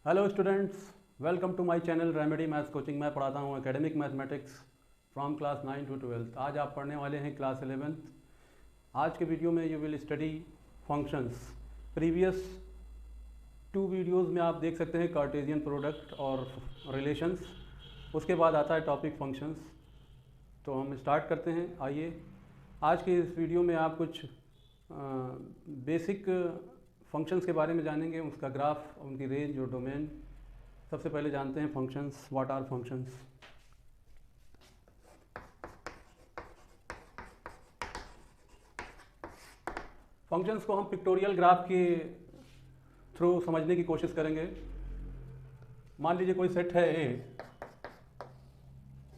Hello students, welcome to my channel remedy maths coaching. मैं पढ़ाता हूँ academic mathematics from class 9 to 12। आज आप पढ़ने वाले हैं क्लास 11th। आज के वीडियो में you will study functions. Previous 2 videos में आप देख सकते हैं कार्टेशियन प्रोडक्ट और रिलेशंस। उसके बाद आता है टॉपिक फंक्शंस। तो हम स्टार्ट करते हैं। आइए, आज के इस वीडियो में आप कुछ बेसिक फंक्शंस के बारे में जानेंगे, उसका ग्राफ, उनकी रेंज और डोमेन। सबसे पहले जानते हैं functions. What are functions? Functions को हम पिक्टोरियल ग्राफ के थ्रू समझने की कोशिश करेंगे। मान लीजिए कोई सेट है ए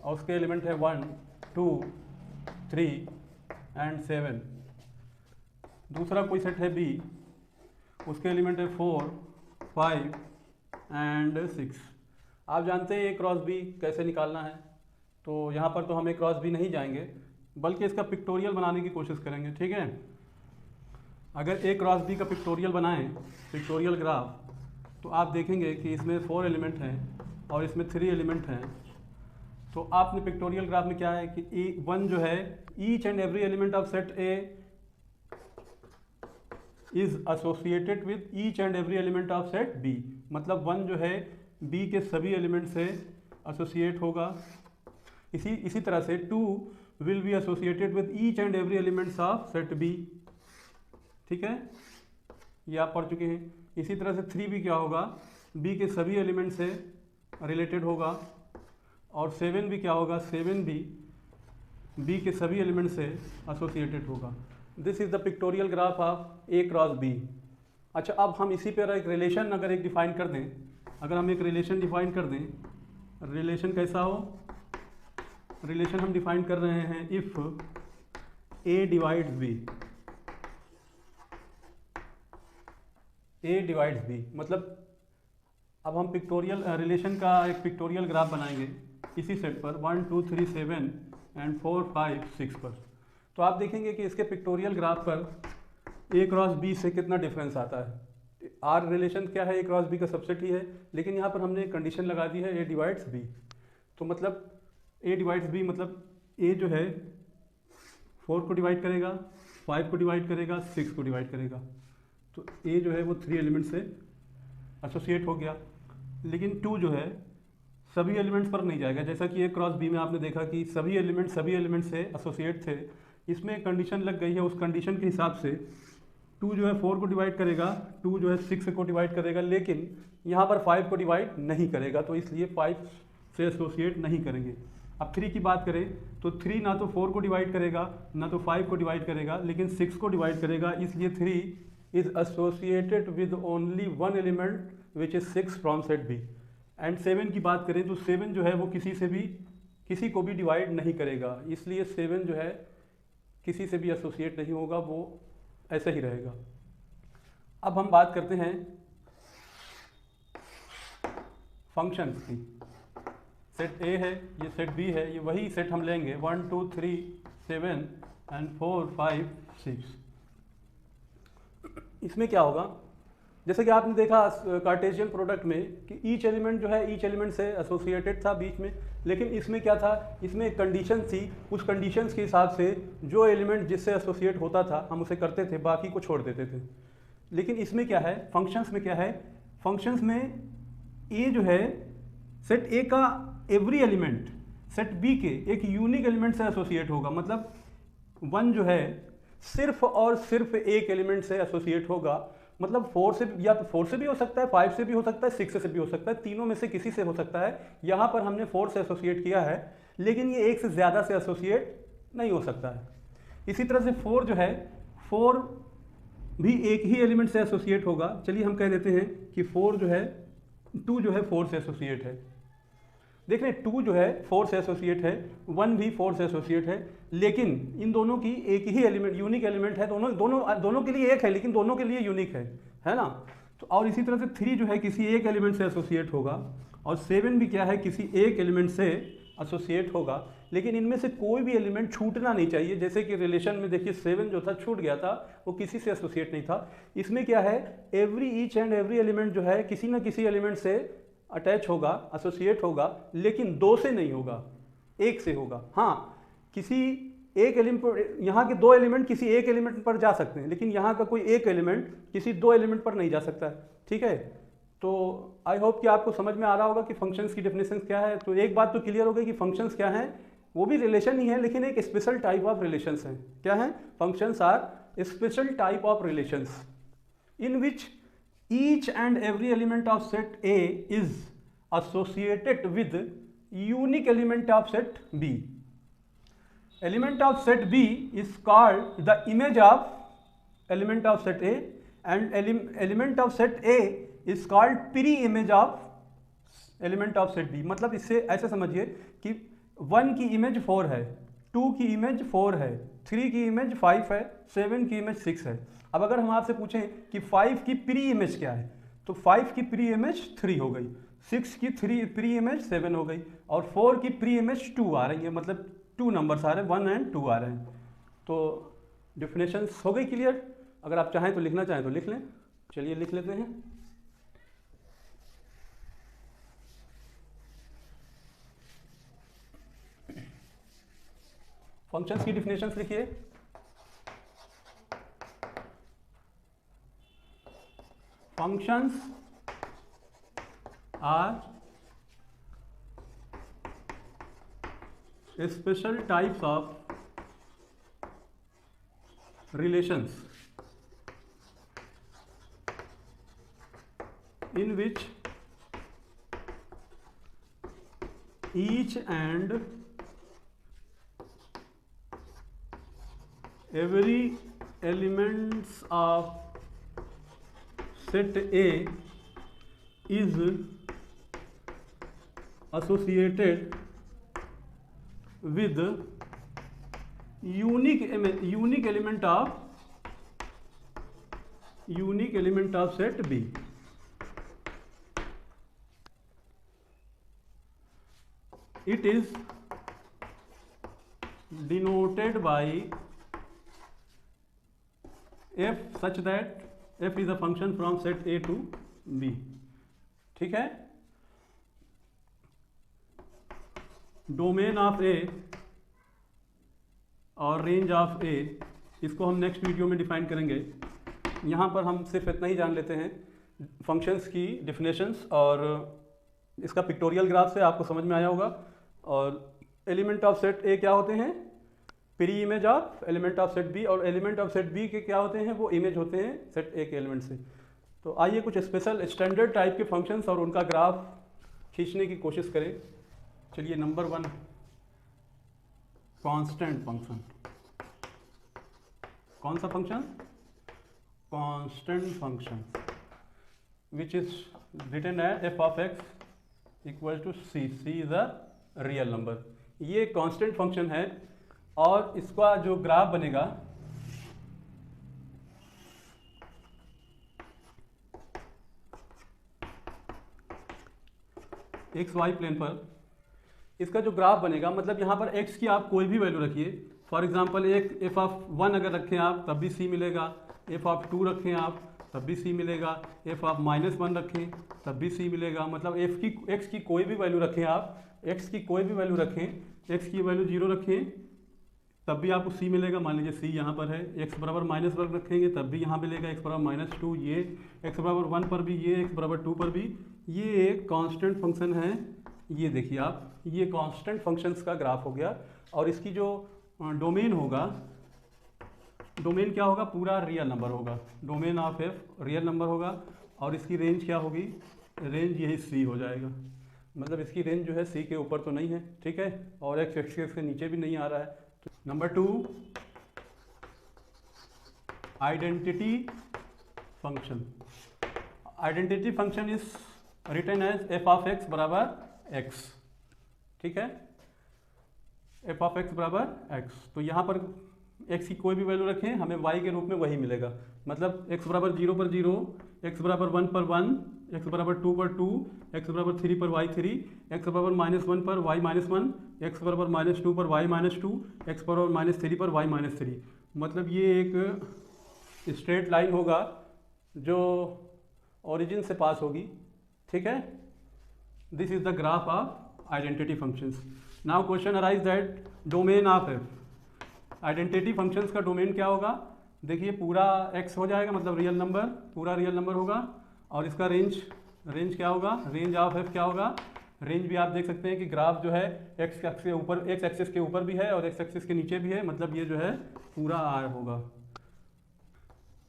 और उसके एलिमेंट है 1, 2, 3 एंड 7। दूसरा कोई सेट है बी, उसके एलिमेंट है 4, 5 एंड 6। आप जानते हैं ए क्रॉस बी कैसे निकालना है, तो यहाँ पर तो हम ए क्रॉस बी नहीं जाएंगे, बल्कि इसका पिक्टोरियल बनाने की कोशिश करेंगे। ठीक है, अगर ए क्रॉस बी का पिक्टोरियल बनाएं, पिक्टोरियल ग्राफ, तो आप देखेंगे कि इसमें 4 एलिमेंट हैं और इसमें 3 एलिमेंट हैं। तो आपने पिक्टोरियल ग्राफ में क्या है कि E1 जो है, each and every element of set A is associated with each and every element of set B. मतलब 1 जो है बी के सभी एलिमेंट से एसोसिएट होगा। इसी तरह से 2 will be associated with each and every elements of set B. ठीक है, ये आप पढ़ चुके हैं। इसी तरह से 3 भी क्या होगा, बी के सभी एलिमेंट से रिलेटेड होगा। और 7 भी क्या होगा, 7 भी बी के सभी एलिमेंट से एसोसिएटेड होगा। This is the pictorial graph of A cross B. अच्छा, अब हम इसी पर एक रिलेशन अगर एक डिफाइन कर दें, अगर हम एक रिलेशन डिफाइन कर दें, रिलेशन कैसा हो, रिलेशन हम डिफाइन कर रहे हैं if A divides B. A divides B मतलब अब हम पिक्टोरियल रिलेशन का एक पिक्टोरियल ग्राफ बनाएंगे इसी सेट पर 1, 2, 3, 7 एंड 4, 5, 6 पर। तो आप देखेंगे कि इसके पिक्टोरियल ग्राफ पर ए क्रॉस बी से कितना डिफरेंस आता है। आर रिलेशन क्या है, ए क्रॉस बी का सबसेट ही है, लेकिन यहाँ पर हमने एक कंडीशन लगा दी है ए डिवाइड्स बी। तो मतलब ए डिवाइड्स बी मतलब ए जो है 4 को डिवाइड करेगा, 5 को डिवाइड करेगा, 6 को डिवाइड करेगा। तो ए जो है वो 3 एलिमेंट से एसोसिएट हो गया। लेकिन 2 जो है सभी एलिमेंट्स पर नहीं जाएगा, जैसा कि ए क्रॉस बी में आपने देखा कि सभी एलिमेंट से एसोसिएट थे। इसमें एक कंडीशन लग गई है, उस कंडीशन के हिसाब से 2 जो है 4 को डिवाइड करेगा, 2 जो है 6 को डिवाइड करेगा, लेकिन यहाँ पर 5 को डिवाइड नहीं करेगा, तो इसलिए 5 से एसोसिएट नहीं करेंगे। अब 3 की बात करें तो 3 ना तो 4 को डिवाइड करेगा, ना तो 5 को डिवाइड करेगा, लेकिन 6 को डिवाइड करेगा, इसलिए 3 is associated with only 1 element which is 6 from set B. And 7 की बात करें तो 7 जो है वो किसी को भी डिवाइड नहीं करेगा, इसलिए 7 जो है किसी से भी एसोसिएट नहीं होगा, वो ऐसा ही रहेगा। अब हम बात करते हैं फंक्शंस की। सेट ए है, ये सेट बी है, ये वही सेट हम लेंगे 1, 2, 3, 7 एंड 4, 5, 6। इसमें क्या होगा, जैसे कि आपने देखा कार्टेशियन प्रोडक्ट में कि ईच एलिमेंट जो है ईच एलिमेंट से एसोसिएटेड था बीच में, लेकिन इसमें क्या था, इसमें एक कंडीशन थी। उस कंडीशंस के हिसाब से जो एलिमेंट जिससे एसोसिएट होता था हम उसे करते थे, बाकी को छोड़ देते थे। लेकिन इसमें क्या है, फंक्शंस में क्या है, फंक्शंस में ए जो है सेट ए का एवरी एलिमेंट सेट बी के एक यूनिक एलिमेंट से एसोसिएट होगा। मतलब 1 जो है सिर्फ और सिर्फ एक एलिमेंट से एसोसिएट होगा। मतलब 4 से, या तो 4 से भी हो सकता है, 5 से भी हो सकता है, 6 से भी हो सकता है, तीनों में से किसी से हो सकता है। यहाँ पर हमने 4 से एसोसिएट किया है, लेकिन ये एक से ज़्यादा से एसोसिएट नहीं हो सकता है। इसी तरह से 4 जो है, 4 भी एक ही एलिमेंट से एसोसिएट होगा। चलिए हम कह देते हैं कि 4 जो है, 2 जो है 4 से एसोसिएट है। देख रहे हैं 2 जो है 4 से एसोसिएट है, 1 भी 4 से एसोसिएट है, लेकिन इन दोनों की एक ही एलिमेंट, यूनिक एलिमेंट है। दोनों के लिए एक है, लेकिन दोनों के लिए यूनिक है ना। तो और इसी तरह से 3 जो है किसी एक एलिमेंट से एसोसिएट होगा, और 7 भी क्या है, किसी एक एलिमेंट से एसोसिएट होगा। लेकिन इनमें से कोई भी एलिमेंट छूटना नहीं चाहिए। जैसे कि रिलेशन में देखिए 7 जो था छूट गया था, वो किसी से एसोसिएट नहीं था। इसमें क्या है, ईच एंड एवरी एलिमेंट जो है किसी ना किसी एलिमेंट से अटैच होगा, एसोसिएट होगा, लेकिन 2 से नहीं होगा, 1 से होगा। हाँ, किसी एक एलिमेंट, यहाँ के 2 एलिमेंट किसी एक एलिमेंट पर जा सकते हैं, लेकिन यहाँ का कोई एक एलिमेंट किसी 2 एलिमेंट पर नहीं जा सकता है। ठीक है, तो आई होप कि आपको समझ में आ रहा होगा कि फंक्शंस की डेफिनेशन क्या है। तो एक बात तो क्लियर हो गई कि फंक्शंस क्या हैं, वो भी रिलेशन ही है, लेकिन एक स्पेशल टाइप ऑफ रिलेशंस हैं। क्या है, functions are special type of relations in which each and every element of set A is associated with unique element of set B. Element of set B is called the image of element of set A, and element of set A is called pre-image of element of set B। मतलब इससे ऐसे समझिए कि 1 की image 4 है, 2 की image 4 है, 3 की इमेज 5 है, 7 की इमेज 6 है। अब अगर हम आपसे पूछें कि 5 की प्री इमेज क्या है, तो 5 की प्री इमेज 3 हो गई, 6 की प्री इमेज 7 हो गई, और 4 की प्री इमेज 2 आ रही है। मतलब 2 नंबर्स आ रहे हैं, 1 एंड 2 आ रहे हैं। तो डिफिनेशंस हो गई क्लियर। अगर आप चाहें तो लिखना चाहें तो लिख लें। चलिए लिख लेते हैं। फंक्शंस की डिफिनेशंस लिखिए। Functions are special types of relations in which each and every elements of set A is associated with unique element of set B। It is denoted by f such that f is a function from set A to B। ठीक है, domain of ए और range of ए, इसको हम next video में define करेंगे। यहाँ पर हम सिर्फ इतना ही जान लेते हैं फंक्शंस की डिफिनेशंस, और इसका पिक्टोरियल ग्राफ से आपको समझ में आया होगा। और एलिमेंट ऑफ सेट ए क्या होते हैं, pre image of element of set B, और एलिमेंट ऑफ सेट बी के क्या होते हैं, वो इमेज होते हैं सेट ए के एलिमेंट से। तो आइए कुछ स्पेशल स्टैंडर्ड टाइप के फंक्शंस और उनका ग्राफ खींचने की कोशिश करें। चलिए, नंबर 1, कांस्टेंट फंक्शन। कौन सा function, constant function, which is written as f of x equal to c. C is a real number. ये कांस्टेंट फंक्शन है, और इसका जो ग्राफ बनेगा एक्स वाई प्लेन पर, इसका जो ग्राफ बनेगा, मतलब यहाँ पर x की आप कोई भी वैल्यू रखिए। फॉर एग्जांपल एक एफ ऑफ 1 अगर रखें आप तब भी c मिलेगा, एफ ऑफ 2 रखें आप तब भी c मिलेगा, एफ ऑफ -1 रखें तब भी c मिलेगा। मतलब x की कोई भी वैल्यू रखें आप, x की कोई भी वैल्यू रखें, x की वैल्यू 0 रखें तब भी आपको c मिलेगा। मान लीजिए c यहाँ पर है, x बराबर -1 रखेंगे तब भी यहाँ मिलेगा, x बराबर -2, ये x बराबर 1 पर भी, ये x बराबर 2 पर भी। ये एक कांस्टेंट फंक्शन है। ये देखिए आप, ये कांस्टेंट फंक्शंस का ग्राफ हो गया। और इसकी जो डोमेन होगा, डोमेन क्या होगा, पूरा रियल नंबर होगा। Domain of F real number होगा, और इसकी रेंज क्या होगी, रेंज यही सी हो जाएगा। मतलब इसकी रेंज जो है सी के ऊपर तो नहीं है, ठीक है, और एक्स एक्सिस के नीचे भी नहीं आ रहा है। तो number 2, identity function. Identity function is written as f of x बराबर एक्स। ठीक है, एफ ऑफ एक्स बराबर एक्स। तो यहाँ पर एक्स की कोई भी वैल्यू रखें, हमें वाई के रूप में वही मिलेगा। मतलब एक्स बराबर 0 पर 0, एक्स बराबर 1 पर 1, एक्स बराबर 2 पर 2, एक्स बराबर 3 पर y 3, एक्स बराबर -1 पर y -1, एक्स बराबर -2 पर y -2, एक्स बराबर -3 पर y -3। मतलब ये एक स्ट्रेट लाइन होगा जो ओरिजिन से पास होगी, ठीक है। This is the graph of identity functions. Now question arise that domain of F. Identity functions का डोमेन क्या होगा? देखिए पूरा x हो जाएगा, मतलब रियल नंबर, पूरा रियल नंबर होगा। और इसका रेंज क्या होगा? रेंज ऑफ एफ क्या होगा? रेंज भी आप देख सकते हैं कि ग्राफ जो है एक्स एक्सिस के ऊपर भी है और एक्स एक्सिस के नीचे भी है, मतलब ये जो है पूरा आर होगा।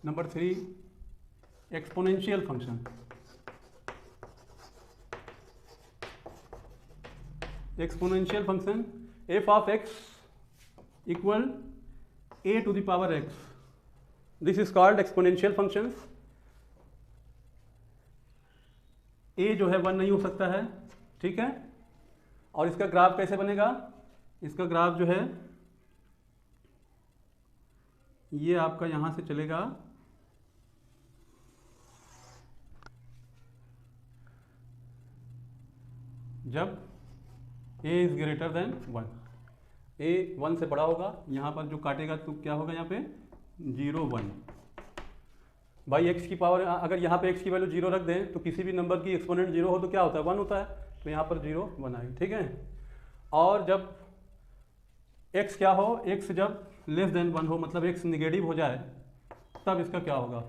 Number 3, exponential function. Exponential function F of x equal a to the power x. This is called exponential functions. a जो है 1 नहीं हो सकता है, ठीक है। और इसका ग्राफ कैसे बनेगा? इसका ग्राफ जो है ये आपका यहां से चलेगा जब a is greater than 1, a 1 से बड़ा होगा। यहाँ पर जो काटेगा तो क्या होगा? यहाँ पे 0 1 भाई एक्स की पावर, अगर यहाँ पे एक्स की वैल्यू 0 रख दें तो किसी भी नंबर की एक्सपोनेंट 0 हो तो क्या होता है? 1 होता है। तो यहाँ पर 0 1 आएगी, ठीक है। और जब x क्या हो? x जब लेस देन 1 हो, मतलब x निगेटिव हो जाए, तब इसका क्या होगा?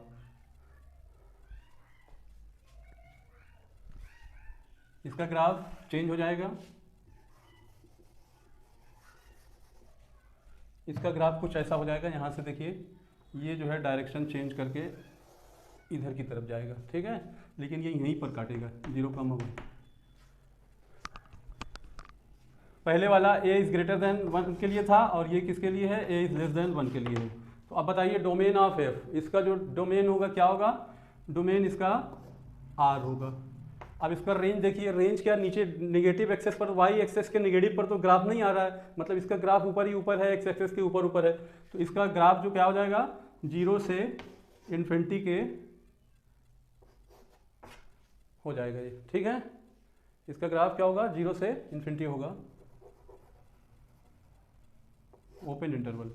इसका ग्राफ चेंज हो जाएगा। इसका ग्राफ कुछ ऐसा हो जाएगा, यहाँ से देखिए ये जो है डायरेक्शन चेंज करके इधर की तरफ जाएगा, ठीक है। लेकिन ये यहीं पर काटेगा, 0 कम होगा। पहले वाला a इज ग्रेटर देन 1 के लिए था और ये किसके लिए है? a इज लेस देन 1 के लिए है। तो अब बताइए डोमेन ऑफ f, इसका जो डोमेन होगा क्या होगा? डोमेन इसका r होगा। अब इसका रेंज देखिए, रेंज क्या? नीचे नेगेटिव एक्सेस पर, y एक्सेस के नेगेटिव पर तो ग्राफ नहीं आ रहा है, मतलब इसका ग्राफ ऊपर ही ऊपर है, एक्स एक्सेस के ऊपर ऊपर है। तो इसका ग्राफ जो क्या हो जाएगा? 0 से इन्फिनिटी के हो जाएगा ये, ठीक है। इसका ग्राफ क्या होगा? 0 से इन्फिनिटी होगा, ओपन इंटरवल।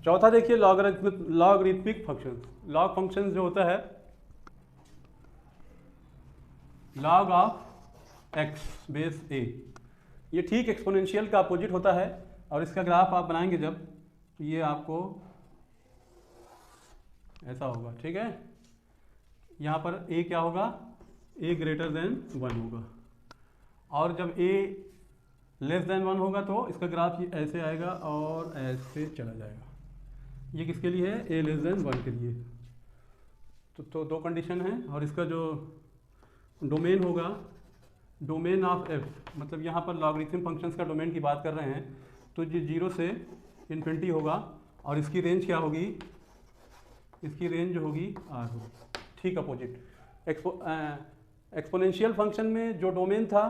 चौथा देखिए लॉगरिथमिक फंक्शन। लॉग फंक्शन जो होता है लॉग ऑफ एक्स बेस ए, ये ठीक एक्सपोनेंशियल का अपोजिट होता है। और इसका ग्राफ आप बनाएंगे जब, तो ये आपको ऐसा होगा, ठीक है। यहाँ पर a क्या होगा? a ग्रेटर देन 1 होगा। और जब a लेस देन 1 होगा तो इसका ग्राफ ये ऐसे आएगा और ऐसे चला जाएगा। ये किसके लिए है? a लेस देन 1 के लिए। तो दो कंडीशन है। और इसका जो डोमेन होगा, डोमेन ऑफ f, मतलब यहाँ पर लॉगरिथम फंक्शंस का डोमेन की बात कर रहे हैं, तो ये 0 से इन्फिनिटी होगा। और इसकी रेंज क्या होगी? इसकी रेंज जो होगी r होगी, ठीक अपोजिट। एक्सपोनेंशियल फंक्शन में जो डोमेन था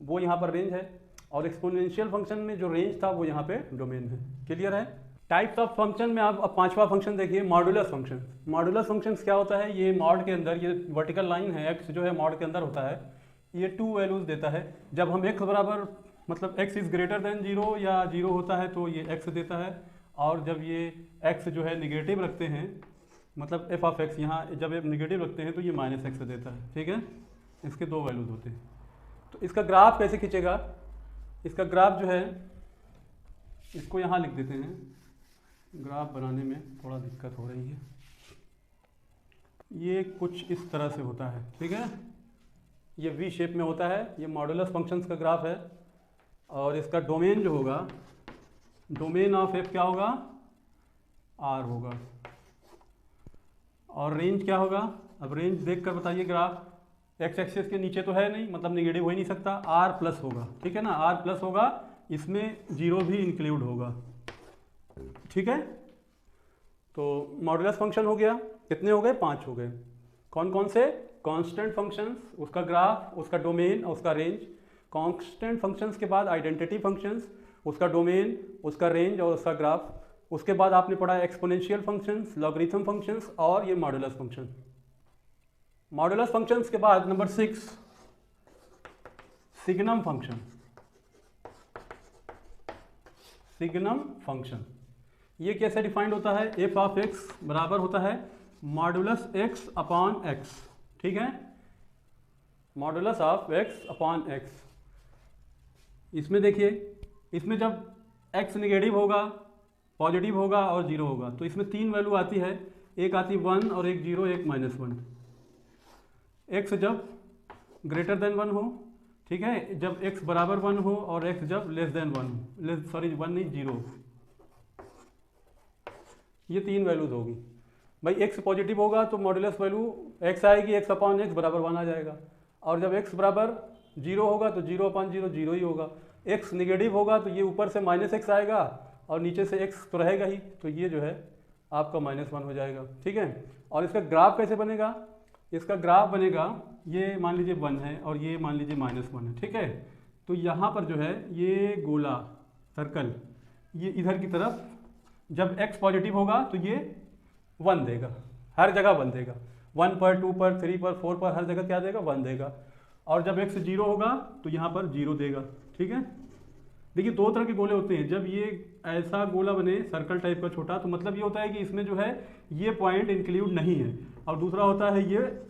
वो यहाँ पर रेंज है, और एक्सपोनेंशियल फंक्शन में जो रेंज था वो यहाँ पे डोमेन है। क्लियर है? टाइप्स ऑफ फंक्शन में आप अब पांचवा फंक्शन देखिए, मॉडुलस फंक्शन। मॉडुलस फंक्शन क्या होता है? ये मॉड के अंदर, ये वर्टिकल लाइन है, x जो है मॉड के अंदर होता है, ये 2 वैल्यूज देता है। जब हम x बराबर, मतलब x इज ग्रेटर देन 0 या 0 होता है तो ये x देता है। और जब ये x जो है निगेटिव रखते हैं, मतलब f ऑफ x यहाँ जब निगेटिव रखते हैं तो ये -x देता है, ठीक है। इसके 2 वैल्यूज होते हैं। तो इसका ग्राफ कैसे खींचेगा? इसका ग्राफ जो है, इसको यहाँ लिख देते हैं, ग्राफ बनाने में थोड़ा दिक्कत हो रही है। ये कुछ इस तरह से होता है, ठीक है। ये वी शेप में होता है, ये मॉडुलस फंक्शंस का ग्राफ है। और इसका डोमेन जो होगा, डोमेन ऑफ एफ क्या होगा, आर होगा, और रेंज क्या होगा। अब रेंज देख कर बताइए, ग्राफ एक्स एक्सिस के नीचे तो है नहीं, मतलब निगेटिव हो ही नहीं सकता, आर प्लस होगा, ठीक है ना, आर प्लस होगा, इसमें जीरो भी इंक्लूड होगा, ठीक है। तो मॉडुलस फंक्शन हो गया, कितने हो गए, 5 हो गए। कौन कौन से, कांस्टेंट फंक्शंस, उसका ग्राफ, उसका डोमेन और उसका रेंज। कांस्टेंट फंक्शंस के बाद आइडेंटिटी फंक्शंस, उसका डोमेन, उसका रेंज और उसका ग्राफ। उसके बाद आपने पढ़ा एक्सपोनेंशियल फंक्शंस, लॉगरिथम फंक्शंस और ये मॉडुलस फंक्शन। मॉडुलस फंक्शंस के बाद number 6 signum function. Signum function ये कैसे डिफाइंड होता है, एफ ऑफ एक्स बराबर होता है मॉडुलस एक्स अपॉन एक्स, ठीक है, modulus of x upon x. इसमें देखिए, इसमें जब एक्स निगेटिव होगा, पॉजिटिव होगा और जीरो होगा, तो इसमें 3 वैल्यू आती है, एक आती 1 और एक 0 एक -1। एक्स जब ग्रेटर देन 1 हो, ठीक है, जब एक्स बराबर 1 हो और एक्स जब लेस देन 1 हो, सॉरी 1 नहीं 0, ये 3 वैल्यूज होगी। भाई एक्स पॉजिटिव होगा तो मॉडुलस वैल्यू एक्स आएगी, एक्स अपॉन एक्स बराबर 1 आ जाएगा, और जब एक्स बराबर 0 होगा तो 0 अपॉन 0 0 ही होगा। एक्स निगेटिव होगा तो ये ऊपर से -x आएगा और नीचे से x तो रहेगा ही, तो ये जो है आपका -1 हो जाएगा, ठीक है। और इसका ग्राफ कैसे बनेगा, इसका ग्राफ बनेगा, ये मान लीजिए 1 है और ये मान लीजिए -1 है, ठीक है। तो यहाँ पर जो है ये गोला सर्कल, ये इधर की तरफ जब x पॉजिटिव होगा तो ये 1 देगा, हर जगह 1 देगा, 1 पर 2 पर 3 पर 4 पर हर जगह क्या देगा, 1 देगा। और जब x 0 होगा तो यहाँ पर 0 देगा, ठीक है। देखिए 2 तरह के गोले होते हैं, जब ये ऐसा गोला बने सर्कल टाइप का छोटा, तो मतलब ये होता है कि इसमें जो है ये पॉइंट इंक्लूड नहीं है, और दूसरा होता है ये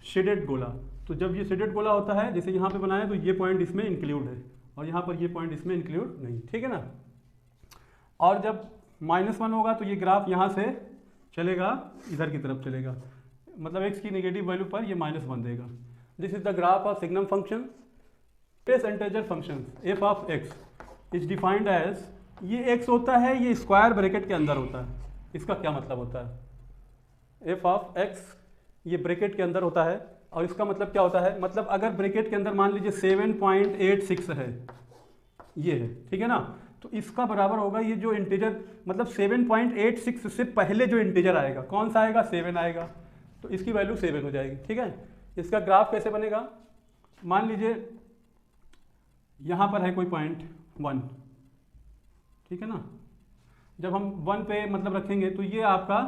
शेडेड गोला। तो जब ये शेडेड गोला होता है, जैसे यहाँ पे बनाया, तो ये पॉइंट इसमें इंक्लूड है और यहाँ पर ये पॉइंट इसमें इंक्लूड नहीं, ठीक है ना। और जब -1 होगा तो ये ग्राफ यहाँ से चलेगा, इधर की तरफ चलेगा, मतलब x की नेगेटिव वैल्यू पर ये -1 देगा। This is the graph of signum function. Space integer function f of x is defined as, ये x होता है, ये स्क्वायर ब्रैकेट के अंदर होता है। इसका क्या मतलब होता है, f ऑफ x ये ब्रैकेट के अंदर होता है, और इसका मतलब क्या होता है, मतलब अगर ब्रैकेट के अंदर मान लीजिए 7.86 है, ये है, ठीक है ना, तो इसका बराबर होगा ये जो इंटीजर, मतलब 7.86 से पहले जो इंटीजर आएगा, कौन सा आएगा, 7 आएगा, तो इसकी वैल्यू 7 हो जाएगी, ठीक है। इसका ग्राफ कैसे बनेगा, मान लीजिए यहाँ पर है कोई पॉइंट 1, ठीक है ना, जब हम 1 पे मतलब रखेंगे तो ये आपका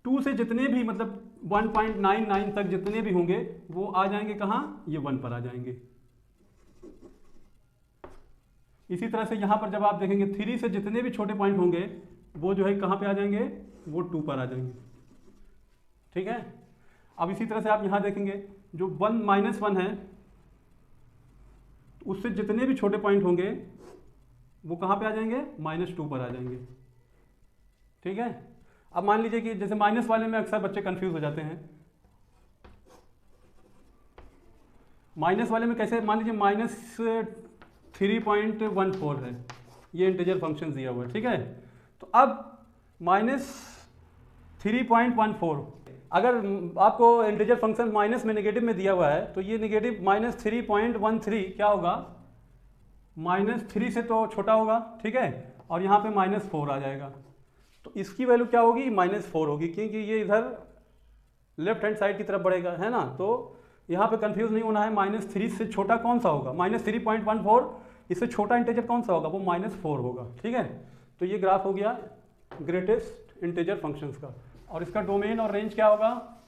2 से जितने भी, मतलब 1.99 तक जितने भी होंगे वो आ जाएंगे कहाँ, ये 1 पर आ जाएंगे। इसी तरह से यहाँ पर जब आप देखेंगे 3 से जितने भी छोटे पॉइंट होंगे वो जो है कहाँ पे आ जाएंगे, वो 2 पर आ जाएंगे, ठीक है। अब इसी तरह से आप यहाँ देखेंगे जो 1 है, उससे जितने भी छोटे पॉइंट होंगे वो कहाँ पे आ जाएंगे, -2 पर आ जाएंगे, ठीक है। अब मान लीजिए कि जैसे माइनस वाले में अक्सर बच्चे कंफ्यूज हो जाते हैं, माइनस वाले में कैसे, मान लीजिए -3.14 है, ये इंटीजर फंक्शन दिया हुआ है, ठीक है। तो अब -3.14, अगर आपको इंटीजर फंक्शन माइनस में नेगेटिव में दिया हुआ है तो ये नेगेटिव -3.13 क्या होगा, -3 से तो छोटा होगा, ठीक है, और यहाँ पे -4 आ जाएगा, तो इसकी वैल्यू क्या होगी, -4 होगी, क्योंकि ये इधर लेफ्ट हैंड साइड की तरफ बढ़ेगा, है ना। तो यहाँ पे कंफ्यूज नहीं होना है, -3 से छोटा कौन सा होगा, -3.14, इससे छोटा इंटीजर कौन सा होगा, वो -4 होगा, ठीक है। तो ये ग्राफ हो गया ग्रेटेस्ट इंटीजर फंक्शंस का। और इसका डोमेन और रेंज क्या होगा,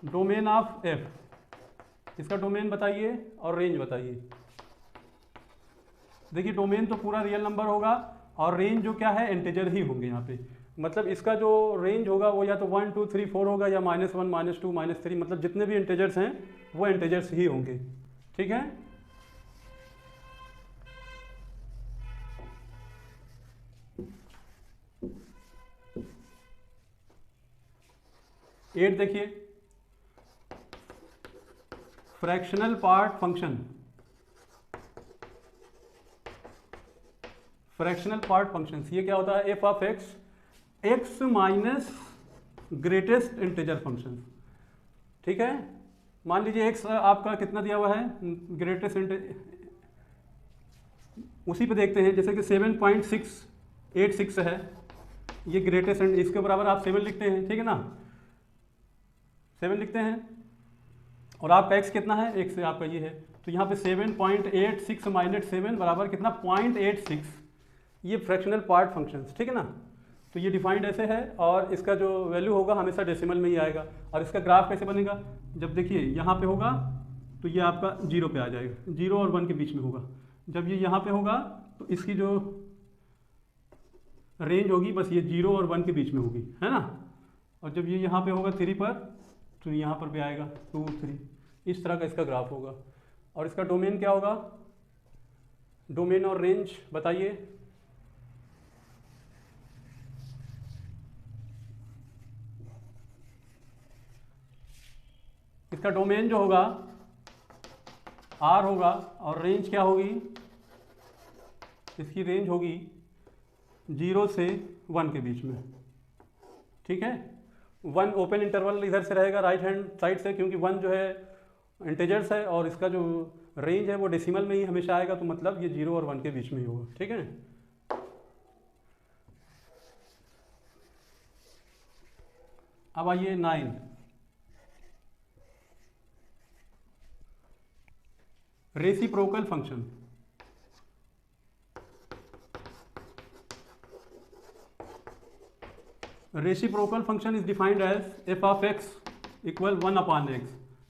डोमेन ऑफ f, इसका डोमेन बताइए और रेंज बताइए। देखिए डोमेन तो पूरा रियल नंबर होगा और रेंज जो क्या है, इंटीजर ही होंगे यहाँ पे, मतलब इसका जो रेंज होगा वो या तो 1 2 3 4 होगा या -1 -2 -3, मतलब जितने भी इंटीजर्स हैं वो इंटीजर्स ही होंगे, ठीक है। एट देखिए, fractional part function, fractional part function ये क्या होता है? F of x, x minus greatest integer function. ठीक है, मान लीजिए एक्स आपका कितना दिया हुआ है, ग्रेटेस्ट इंटीजर, उसी पे देखते हैं, जैसे कि 7.686 है, ये ग्रेटेस्ट, इसके बराबर आप 7 लिखते हैं, ठीक है ना, 7 लिखते हैं, और आपका एक्स कितना है, एक्स से आपका ये है, तो यहाँ पे 7.86 माइनस 7 बराबर कितना, 0.86, ये फ्रैक्शनल पार्ट फंक्शंस, ठीक है ना। तो ये डिफाइंड ऐसे है, और इसका जो वैल्यू होगा हमेशा डेसिमल में ही आएगा। और इसका ग्राफ कैसे बनेगा, जब देखिए यहाँ पे होगा तो ये आपका 0 पे आ जाएगा, 0 और 1 के बीच में होगा। जब ये यहाँ पे होगा तो इसकी जो रेंज होगी बस ये 0 और 1 के बीच में होगी, है ना। और जब ये यहाँ पे होगा 3 पर, तो यहाँ पर भी आएगा 2 3, इस तरह का इसका ग्राफ होगा। और इसका डोमेन क्या होगा, डोमेन और रेंज बताइए। इसका डोमेन जो होगा R होगा, और रेंज क्या होगी, इसकी रेंज होगी 0 से 1 के बीच में, ठीक है। 1 ओपन इंटरवल इधर से रहेगा राइट हैंड साइड से, क्योंकि 1 जो है इंटीजर्स है, और इसका जो रेंज है वो डेसिमल में ही हमेशा आएगा, तो मतलब ये 0 और 1 के बीच में ही होगा, ठीक है। अब आइए 9, reciprocal function. Reciprocal function is defined as f of x equal 1/x,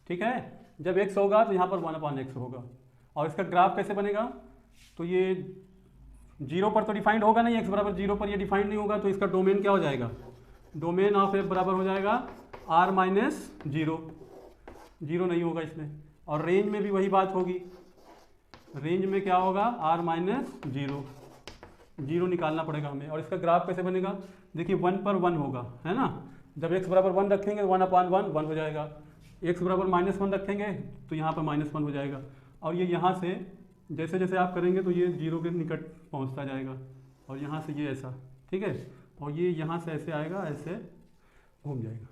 ठीक है। जब x होगा तो यहाँ पर 1/x होगा। और इसका ग्राफ कैसे बनेगा, तो ये 0 पर तो डिफाइंड होगा नहीं, x बराबर 0 पर ये डिफाइंड नहीं होगा, तो इसका डोमेन क्या हो जाएगा, डोमेन ऑफ f बराबर हो जाएगा r माइनस 0, 0 नहीं होगा इसमें। और रेंज में भी वही बात होगी, रेंज में क्या होगा, r माइनस 0, 0 निकालना पड़ेगा हमें। और इसका ग्राफ कैसे बनेगा, देखिए 1 पर 1 होगा, है ना। जब x बराबर 1 रखेंगे 1/1 1 हो जाएगा, x बराबर -1 रखेंगे तो यहाँ पर -1 हो जाएगा। और ये यहाँ से जैसे जैसे आप करेंगे तो ये 0 के निकट पहुँचता जाएगा, और यहाँ से ये ऐसा, ठीक है, और ये यहाँ से ऐसे आएगा, ऐसे घूम जाएगा।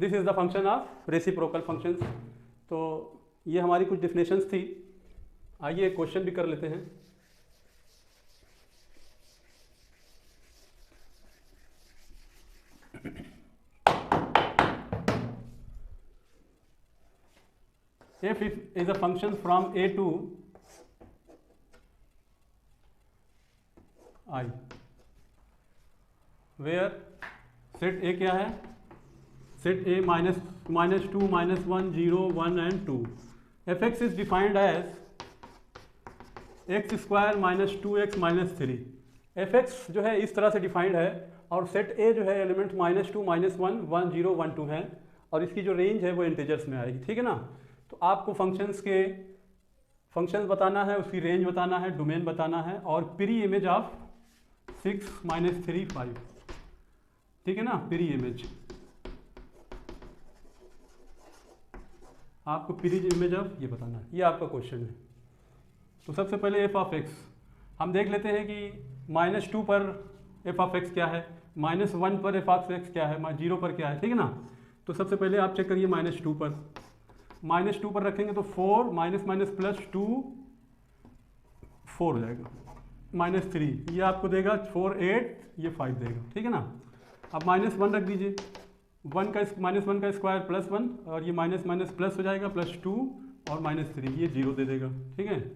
This is the function of reciprocal functions. तो ये हमारी कुछ डेफिनेशंस थी। आइए एक क्वेश्चन भी कर लेते हैं। F is a function from a to I, where set A क्या है, set A -2, -1, 0, 1 and 2. Fx is defined as x square minus 2x minus 3. Fx जो है इस तरह से डिफाइंड है, और सेट A जो है एलिमेंट -2, -1, 1, 0, 1, 2 है, और इसकी जो रेंज है वो इंटीजर्स में आएगी, ठीक है ना। तो आपको फंक्शंस बताना है, उसकी रेंज बताना है, डोमेन बताना है, और प्री इमेज ऑफ 6 - 3 5, ठीक है ना। प्री इमेज, आपको प्री इमेज ऑफ ये बताना है, ये आपका क्वेश्चन है। तो सबसे पहले एफ ऑफ एक्स हम देख लेते हैं कि -2 पर एफ ऑफ एक्स क्या है, -1 पर एफ ऑफ एक्स क्या है, 0 पर क्या है, ठीक है ना। तो सबसे पहले आप चेक करिए -2 पर, -2 पर रखेंगे तो 4 -2 4 हो जाएगा, -3 ये आपको देगा 4 8, ये 5 देगा, ठीक है ना। अब -1 रख दीजिए, -1 का स्क्वायर +1, और ये माइनस प्लस हो जाएगा, +2 और -3, ये 0 दे देगा, ठीक है।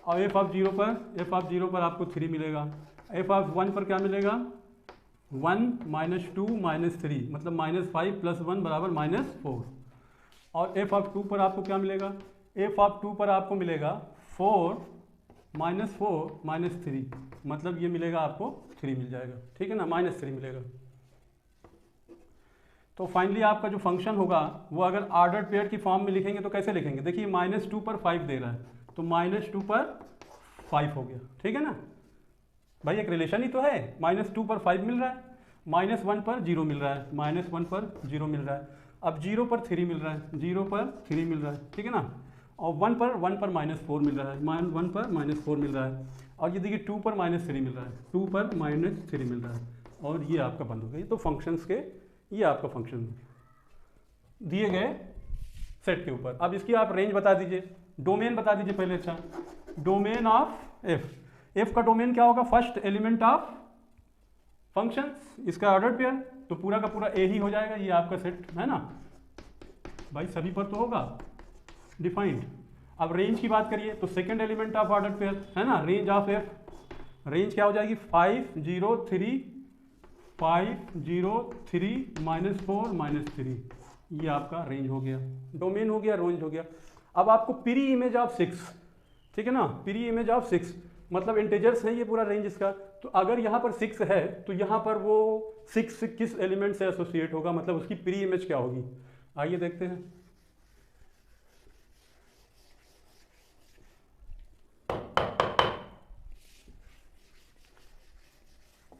और एफ ऑफ 0 पर आपको 3 मिलेगा। एफ ऑफ 1 पर क्या मिलेगा, 1 -2 -3 मतलब -5 + 1 बराबर -4। और एफ ऑफ 2 पर आपको क्या मिलेगा, एफ ऑफ 2 पर आपको मिलेगा 4 -4 -3 मतलब ये मिलेगा आपको 3 मिल जाएगा, ठीक है ना, -3 मिलेगा। तो फाइनली आपका जो फंक्शन होगा वो अगर ऑर्डर्ड पेयर की फॉर्म में लिखेंगे तो कैसे लिखेंगे, देखिए -2 पर 5 दे रहा है, तो -2 पर 5 हो गया, ठीक है ना भाई, एक रिलेशन ही तो है। -2 पर 5 मिल रहा है, -1 पर 0 मिल रहा है, -1 पर 0 मिल रहा है, अब 0 पर 3 मिल रहा है, 0 पर 3 मिल रहा है, ठीक है ना। और 1 पर -4 मिल रहा है, 1 पर -4 मिल रहा है। और ये देखिए 2 पर -3 मिल रहा है, 2 पर -3 मिल रहा है, और ये आपका बंद हो गया। तो फंक्शंस के ये आपका फंक्शन दिए गए सेट के ऊपर। अब इसकी आप रेंज बता दीजिए, डोमेन बता दीजिए पहले। अच्छा, डोमेन ऑफ एफ, एफ का डोमेन क्या होगा? फर्स्ट एलिमेंट ऑफ फंक्शंस, इसका ऑर्डर पेयर, तो पूरा का पूरा ए ही हो जाएगा। ये आपका सेट है ना भाई, सभी पर तो होगा डिफाइंड। अब रेंज की बात करिए तो second element of order pair है ना, रेंज ऑफ एफ, रेंज क्या हो जाएगी? 5 0 3 5 0 3 -4 -3, ये आपका रेंज हो गया, डोमेन हो गया, रेंज हो गया। अब आपको प्री इमेज ऑफ 6, ठीक है ना, प्री इमेज ऑफ 6 मतलब इंटीजर्स है ये पूरा रेंज इसका। तो अगर यहाँ पर 6 है तो यहाँ पर वो 6 किस एलिमेंट से एसोसिएट होगा, मतलब उसकी प्री इमेज क्या होगी? आइए देखते हैं।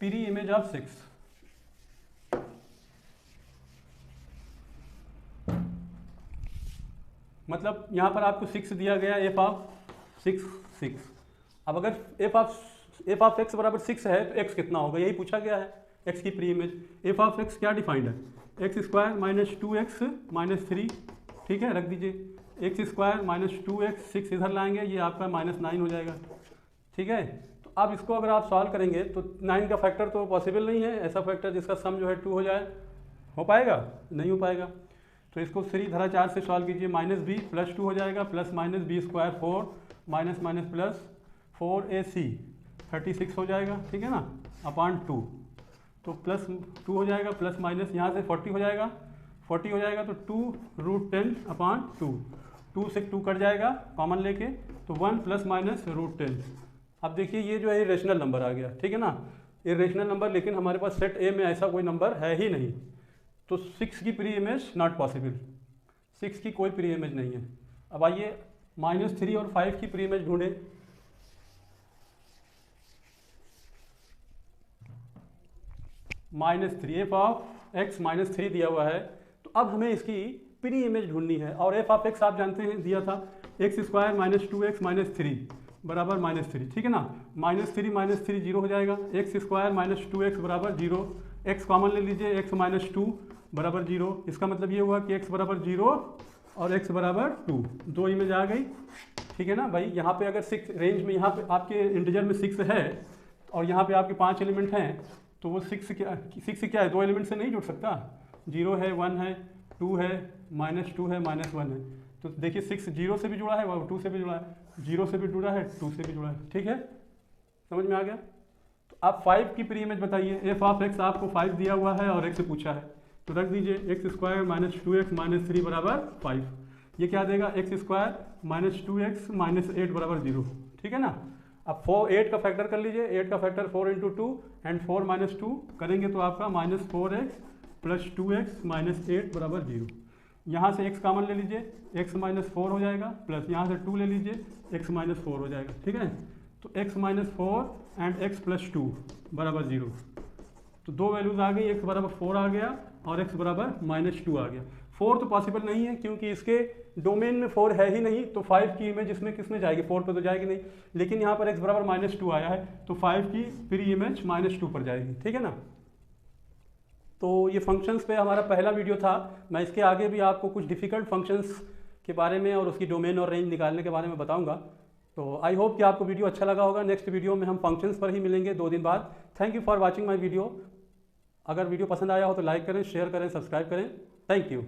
प्री इमेज ऑफ 6, मतलब यहाँ पर आपको 6 दिया गया, एफ ऑफ 6 6। अब अगर एफ ऑफ एक्स बराबर 6 है तो एक्स कितना होगा, यही पूछा गया है, एक्स की pre image. F of x क्या डिफाइंड है? एक्स स्क्वायर -2x -3, ठीक है, रख दीजिए। एक्स स्क्वायर -2x, 6 इधर लाएंगे, ये आपका -9 हो जाएगा, ठीक है। तो अब इसको अगर आप सॉल्व करेंगे तो 9 का फैक्टर तो पॉसिबल नहीं है, ऐसा फैक्टर जिसका सम जो है 2 हो जाए, हो पाएगा? नहीं हो पाएगा। तो इसको 3 धारा 4 से सॉल्व कीजिए, -b + 2 हो जाएगा, plus -b square 4 minus plus 4ac 36 हो जाएगा, ठीक है ना, अपॉन 2। तो +2 हो जाएगा, प्लस माइनस यहाँ से 40 हो जाएगा, 40 हो जाएगा तो 2√10 अपॉन 2, 2 से 2 कट जाएगा कॉमन लेके, तो 1 ± √10। अब देखिए ये जो है इरेशनल नंबर आ गया, ठीक है ना, इरेशनल नंबर, लेकिन हमारे पास सेट ए में ऐसा कोई नंबर है ही नहीं, तो 6 की प्री इमेज नॉट पॉसिबल, 6 की कोई प्री इमेज नहीं है। अब आइए -3 और 5 की प्री इमेज ढूंढें। -3, एफ ऑफ एक्स -3 दिया हुआ है, तो अब हमें इसकी प्री इमेज ढूंढनी है। और एफ ऑफ एक्स आप जानते हैं दिया था, x स्क्वायर -2x -3 बराबर -3, ठीक है ना, -3 0 हो जाएगा, x स्क्वायर -2x बराबर 0, x कॉमन ले लीजिए, x -2 बराबर 0, इसका मतलब ये हुआ कि x बराबर 0 और x बराबर 2, दो इमेज आ गई, ठीक है ना भाई। यहाँ पे अगर 6 रेंज में, यहाँ पे आपके इंटीजर में 6 है और यहाँ पे आपके 5 एलिमेंट हैं, तो वो 6 क्या है, 2 एलिमेंट से नहीं जुड़ सकता, 0 है, 1 है, 2 है, -2 है, -1 है। तो देखिए 6 0 से भी जुड़ा है और 2 से भी जुड़ा है, 0 से भी जुड़ा है, 2 से भी जुड़ा है, ठीक है, समझ में आ गया। तो आप 5 की प्री इमेज बताइए। एफ ऑफ एक्स आपको 5 दिया हुआ है और x पूछा है, तो रख दीजिए x स्क्वायर -2x -3 बराबर 5, ये क्या देगा, x स्क्वायर -2x -8 बराबर 0, ठीक है ना। अब 8 का फैक्टर कर लीजिए, 8 का फैक्टर 4 × 2 एंड 4 - 2 करेंगे तो आपका -4x + 2x -8 बराबर 0। यहाँ से x कॉमन ले लीजिए, x -4 हो जाएगा, प्लस यहाँ से 2 ले लीजिए, x -4 हो जाएगा, ठीक है। तो x -4 एंड x + 2 बराबर 0, तो दो वैल्यूज आ गई, x बराबर 4 आ गया और x बराबर -2 आ गया। 4 तो पॉसिबल नहीं है क्योंकि इसके डोमेन में 4 है ही नहीं, तो 5 की इमेज इसमें किसमें जाएगी, 4 पे तो जाएगी नहीं। लेकिन यहाँ पर x बराबर -2 आया है, तो 5 की प्री इमेज -2 पर जाएगी, ठीक है ना। तो ये फंक्शंस पे हमारा पहला वीडियो था। मैं इसके आगे भी आपको कुछ डिफ़िकल्ट फंक्शंस के बारे में और उसकी डोमेन और रेंज निकालने के बारे में बताऊंगा। तो आई होप कि आपको वीडियो अच्छा लगा होगा। नेक्स्ट वीडियो में हम फंक्शंस पर ही मिलेंगे 2 दिन बाद। Thank you for watching my video. अगर वीडियो पसंद आया हो तो लाइक करें, शेयर करें, सब्सक्राइब करें। Thank you.